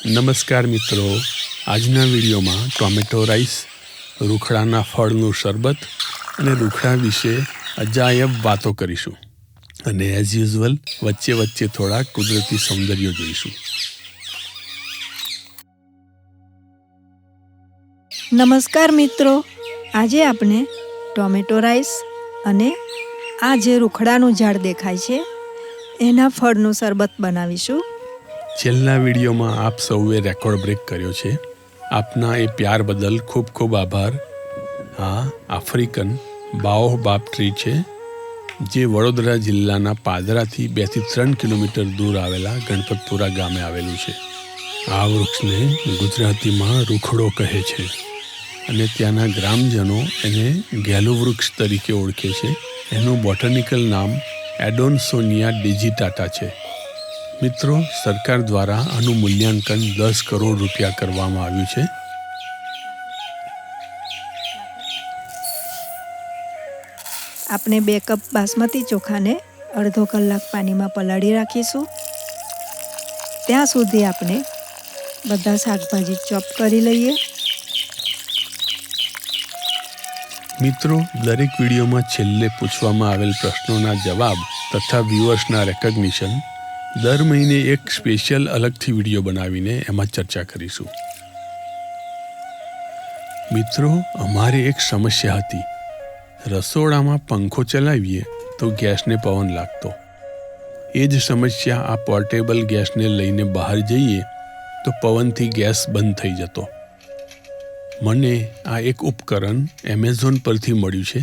નમસ્કાર મિત્રો, આજના વિડીયોમાં ટોમેટો રાઈસ, રૂખડાના ફળનું શરબત અને રૂખડા વિશે અજાયબ વાતો કરીશું અને એઝ યુઝ્યુઅલ વચ્ચે વચ્ચે થોડા કુદરતી સૌંદર્ય જોઈશું. નમસ્કાર મિત્રો, આજે આપણે ટોમેટો રાઈસ અને આ જે રૂખડાનું ઝાડ દેખાય છે એના ફળનું શરબત બનાવીશું. છેલ્લા વિડીયોમાં આપ સૌએ રેકોર્ડ બ્રેક કર્યો છે. આપના એ પ્યાર બદલ ખૂબ ખૂબ આભાર. હા, આફ્રિકન બાઓબાબ ટ્રી છે, જે વડોદરા જિલ્લાના પાદરાથી 2 થી 3 કિલોમીટર દૂર આવેલા ગણપતપુરા ગામે આવેલું છે. આ વૃક્ષને ગુજરાતીમાં રૂખડો કહે છે અને ત્યાંના ગ્રામજનો એને ગેલુ વૃક્ષ તરીકે ઓળખે છે. એનું બોટનિકલ નામ એડોન્સોનિયા ડિજિટાટા છે. મિત્રો, સરકાર દ્વારા આનું મૂલ્યાંકન 10 કરોડ રૂપિયા કરવામાં આવ્યું છે. આપણે 2 કપ બાસમતી ચોખાને અડધો કલાક પાણીમાં પલાળી રાખીશું. ત્યાં સુધી આપણે બધા શાકભાજી ચોપ કરી લઈએ. મિત્રો, દરેક વિડીયોમાં છેલ્લે પૂછવામાં આવેલ પ્રશ્નોના જવાબ તથા વ્યુઅર્સના રેકગ્નિશન દર મહિને એક સ્પેશિયલ અલગથી વિડીયો બનાવીને એમાં ચર્ચા કરીશું. મિત્રો, અમારી એક સમસ્યા હતી. રસોડામાં પંખો ચલાવીએ તો ગેસને પવન લાગતો. એ જ સમસ્યા આ પોર્ટેબલ ગેસને લઈને બહાર જઈએ તો પવનથી ગેસ બંધ થઈ જતો. મને આ એક ઉપકરણ એમેઝોન પરથી મળ્યું છે,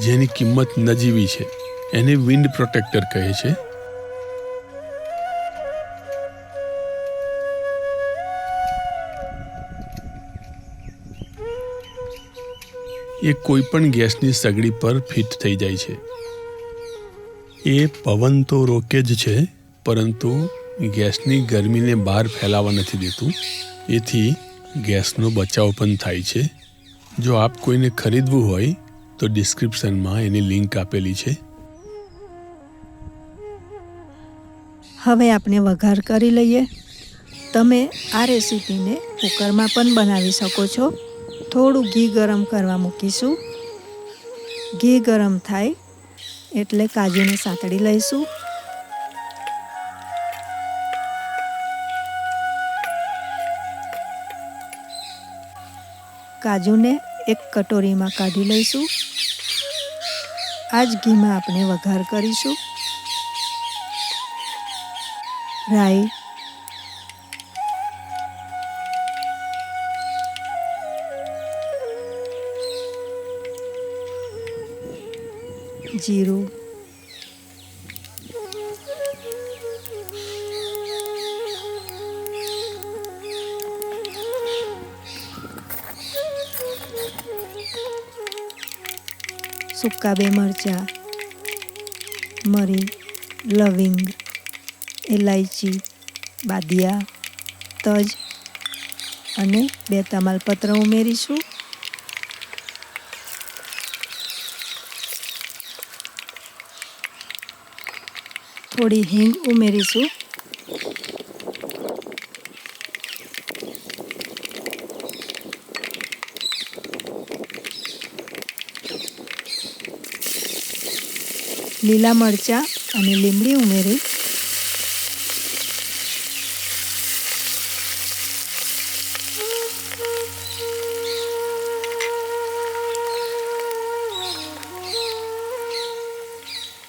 જેની કિંમત નજીવી છે. એને વિન્ડ પ્રોટેક્ટર કહે છે. એ કોઈ પણ ગેસની સગડી પર ફિટ થઈ જાય છે. એ પવન તો રોકે જ છે, પરંતુ ગેસની ગરમીને બહાર ફેલાવા નથી દેતું. એથી ગેસનો બચાવ પણ થાય છે. જો આપ કોઈને ખરીદવું હોય તો ડિસ્ક્રિપ્શનમાં એની લિંક આપેલી છે. હવે આપણે વઘાર કરી લઈએ. તમે આ રેસીપીને કુકરમાં પણ બનાવી શકો છો. થોડું ઘી ગરમ કરવા મૂકીશું. ઘી ગરમ થાય એટલે કાજુને સાતળી લઈશું. કાજુને એક કટોરીમાં કાઢી લઈશું. આ જ ઘીમાં આપણે વઘાર કરીશું. રાઈ, જીરું, સૂકા 2 મરચાં, મરી, લવિંગ, ઇલાયચી, બાદિયા, તજ અને 2 તમાલપત્ર ઉમેરીશું. થોડી હિંગ ઉમેરીશું. લીલા મરચાં અને લીમડી ઉમેરી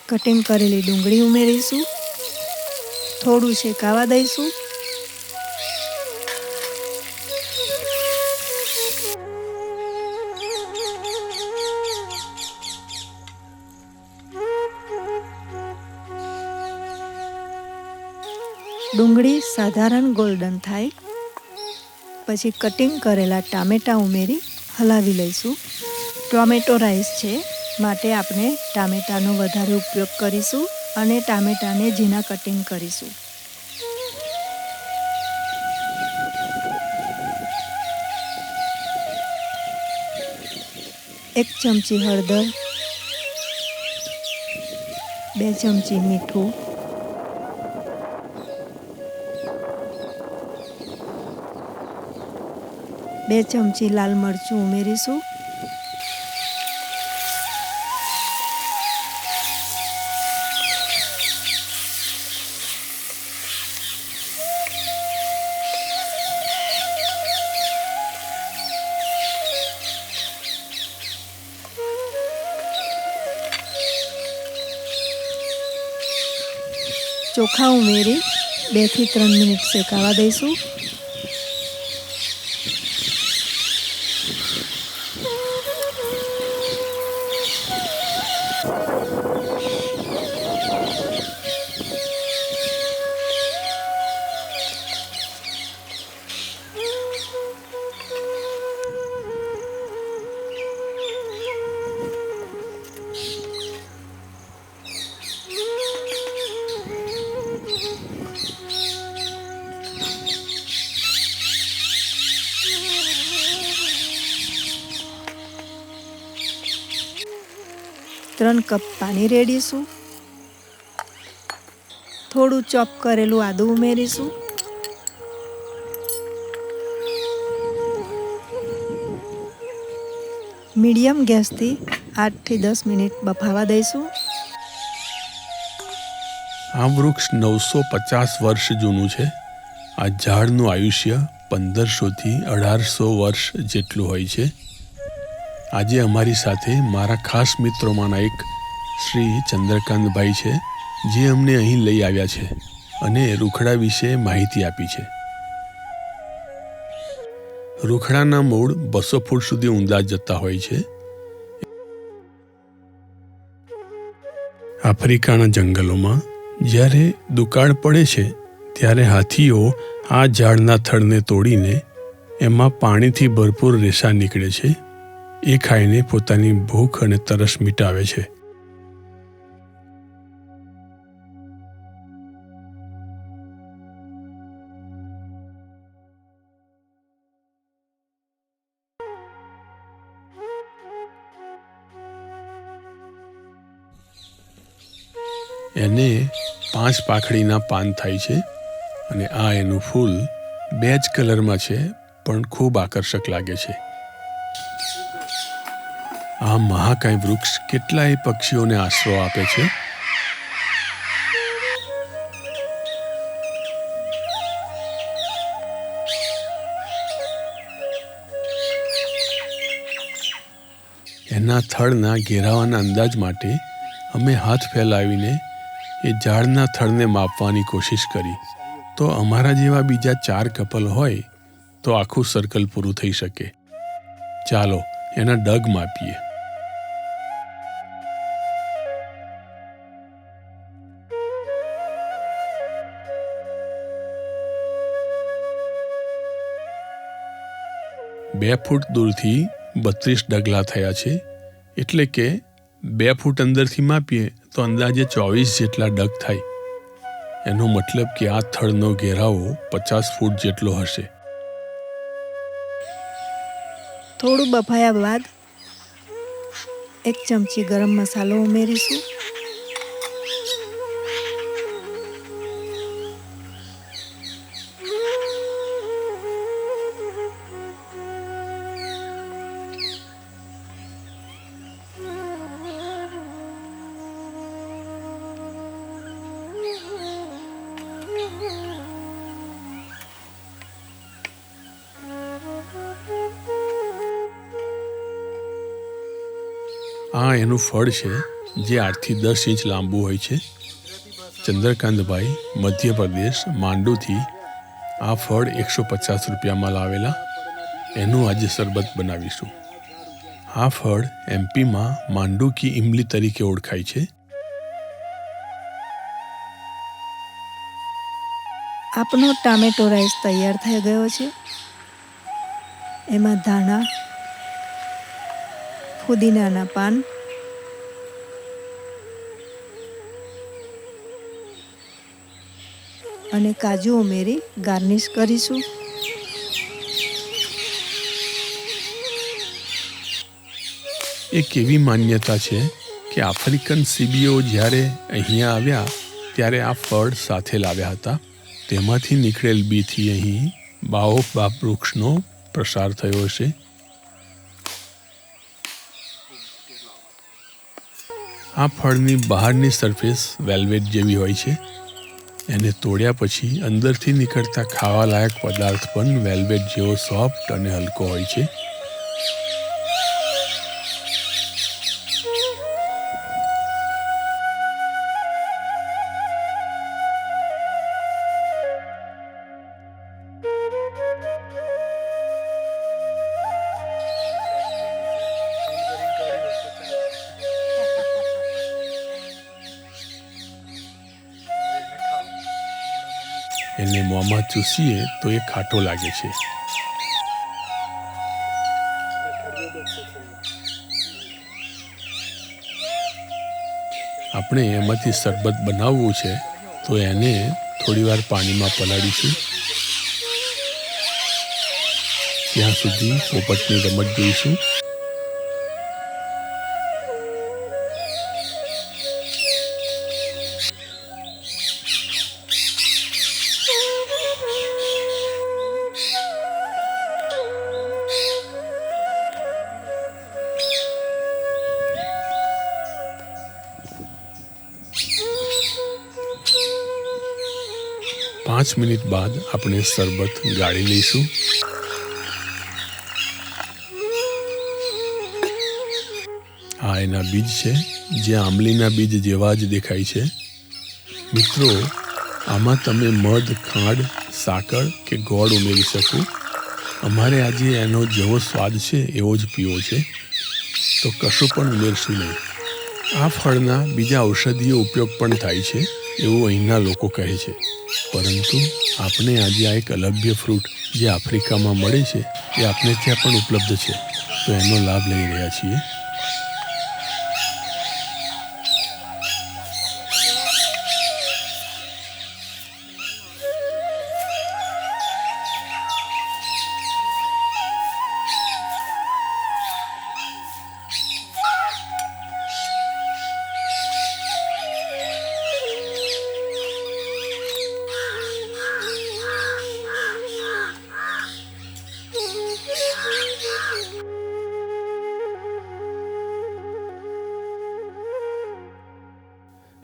કટિંગ કરેલી ડુંગળી ઉમેરીશું. થોડું શેકાવા દઈશું. ડુંગળી સાધારણ ગોલ્ડન થાય પછી કટિંગ કરેલા ટામેટાં ઉમેરી હલાવી લઈશું. ટોમેટો રાઈસ છે, માટે આપણે ટામેટાનો વધારે ઉપયોગ કરીશું અને ટામેટાને ઝીણા કટિંગ કરીશું. એક ચમચી હળદર, 2 ચમચી મીઠું, 2 ચમચી લાલ મરચું ઉમેરીશું. ચોખા ઉમેરી 2 થી 3 મિનિટ શેકાવા દઈશું. ત્રણ કપ પાણી રેડીશું. થોડું ચોપ કરેલું આદું ઉમેરીશું. મીડિયમ ગેસથી 8 થી 10 મિનિટ બફાવા દઈશું. આ વૃક્ષ 950 વર્ષ જૂનું છે. આ ઝાડનું આયુષ્ય 1500 થી 1800 વર્ષ જેટલું હોય છે. આજે અમારી સાથે મારા ખાસ મિત્રોમાંના એક શ્રી ચંદ્રકાંતભાઈ છે, જે અમને અહીં લઈ આવ્યા છે અને રૂખડા વિશે માહિતી આપી છે. રૂખડાના મૂળ 200 ફૂટ સુધી ઊંડા જતા હોય છે. આફ્રિકાના જંગલોમાં જ્યારે દુકાળ પડે છે ત્યારે હાથીઓ આ ઝાડના થડને તોડીને એમાં પાણીથી ભરપૂર રેસા નીકળે છે. એ ખાઈને પોતાની ભૂખ અને તરસ મિટાવે છે. એને 5 પાખડીના પાન થાય છે અને આ એનું ફૂલ 2 જ કલરમાં છે, પણ ખૂબ આકર્ષક લાગે છે. આ મહાકાય વૃક્ષ કેટલાય પક્ષીઓને આશરો આપે છે. એના થડના ઘેરાવાના અંદાજ માટે અમે હાથ ફેલાવીને એ ઝાડના થડને માપવાની કોશિશ કરી. તો અમારા જેવા બીજા 4 કપલ હોય તો આખું સર્કલ પૂરું થઈ શકે. ચાલો એના ડગ માપીએ. બે ફૂટ દૂરથી 32 ડગલા થયા છે. એટલે કે 2 ફૂટ અંદરથી માપીએ તો અંદાજે 24 જેટલા ડગ થાય. એનો મતલબ કે આ થડનો ઘેરાવો 50 ફૂટ જેટલો હશે. થોડું બફાયા બાદ 1 ચમચી ગરમ મસાલો ઉમેરીશું. આ એનું ફળ છે, જે 8 થી 10 ઇંચ લાંબુ હોય છે. ચંદ્રકાંતભાઈ મધ્યપ્રદેશ માંડુથી આ ફળ 150 રૂપિયામાં લાવેલા. એનું આજે શરબત બનાવીશું. આ ફળ એમપીમાં માંડુ કી ઇમલી તરીકે ઓળખાય છે. આપનો ટામેટો રાઈસ તૈયાર થઈ ગયો છે. એમાં ધાણા, ફુદીનાના પાન, અને કાજુ ઉમેરી ગાર્નિશ કરીશું. એક એવી માન્યતા છે કે આફ્રિકન સીબીઓ જ્યારે અહીંયા આવ્યા ત્યારે આ ફળ સાથે લાવ્યા હતા. તેમાંથી નીકળેલ બીથી અહીં બાઓબાબ વૃક્ષનો પ્રસાર થયો હશે. આ ફળની બહારની સરફેસ વેલ્વેટ જેવી હોય છે. એને તોડ્યા પછી અંદરથી નીકળતા ખાવાલાયક પદાર્થ પણ વેલ્વેટ જેવો સોફ્ટ અને હલકો હોય છે. એને મોંમાં ચૂસીએ તો એ ખાટો લાગે છે. આપણે એમાંથી શરબત બનાવવું છે તો એને થોડીવાર પાણીમાં પલાળીશું. ત્યાં સુધી પોપટની રમત જોઈશું. પાંચ મિનિટ બાદ આપણે શરબત ગાળી લઈશું. આ એના બીજ છે, જે આંબલીના બીજ જેવા જ દેખાય છે. મિત્રો, આમાં તમે મધ, ખાંડ, સાકર કે ગોળ ઉમેરી શકો. અમારે આજે એનો જેવો સ્વાદ છે એવો જ પીવો છે, તો કશું પણ ઉમેરશું નહીં. આ ફળના બીજા ઔષધીય ઉપયોગ પણ થાય છે એવું અહીંના લોકો કહે છે. પરંતુ આપણે આજે આ એક અલભ્ય ફ્રૂટ જે આફ્રિકામાં મળે છે એ આપણે ત્યાં પણ ઉપલબ્ધ છે, તો એનો લાભ લઈ રહ્યા છીએ.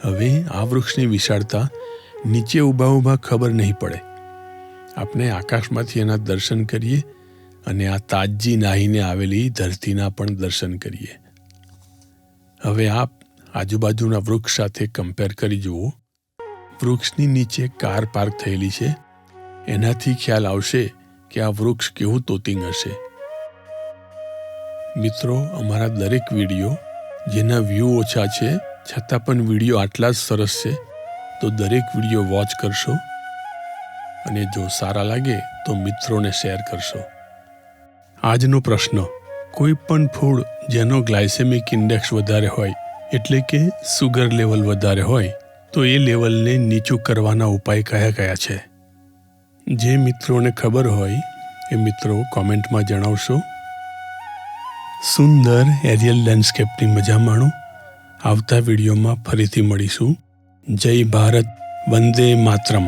હવે આ વૃક્ષની વિશાળતા નીચે ઊભા ખબર નહીં પડે. આપણે આકાશમાંથી એના દર્શન કરીએ અને આ તાજી નાહીને આવેલી ધરતીના પણ દર્શન કરીએ. હવે આપ આજુબાજુના વૃક્ષ સાથે કમ્પેર કરી જુઓ. વૃક્ષની નીચે કાર પાર્ક થયેલી છે. એનાથી ખ્યાલ આવશે કે આ વૃક્ષ કેવું તોતિંગ હશે. મિત્રો, અમારા દરેક વિડીયો જેના વ્યૂ ઓછા છે છતાં પણ વિડીયો આટલા જ સરસ છે, તો દરેક વિડીયો વોચ કરશો અને જો સારા લાગે તો મિત્રોને શેર કરશો. આજનો પ્રશ્ન: કોઈ પણ ફૂડ જેનો ગ્લાયસેમિક ઇન્ડેક્સ વધારે હોય, એટલે કે સુગર લેવલ વધારે હોય, તો એ લેવલને નીચું કરવાના ઉપાય કયા કયા છે? જે મિત્રોને ખબર હોય એ મિત્રો કોમેન્ટમાં જણાવશો. સુંદર એરિયલ લેન્ડસ્કેપની મજા માણો. આવતા વિડીયોમાં ફરીથી મળીશું. જય ભારત, વંદે માતરમ.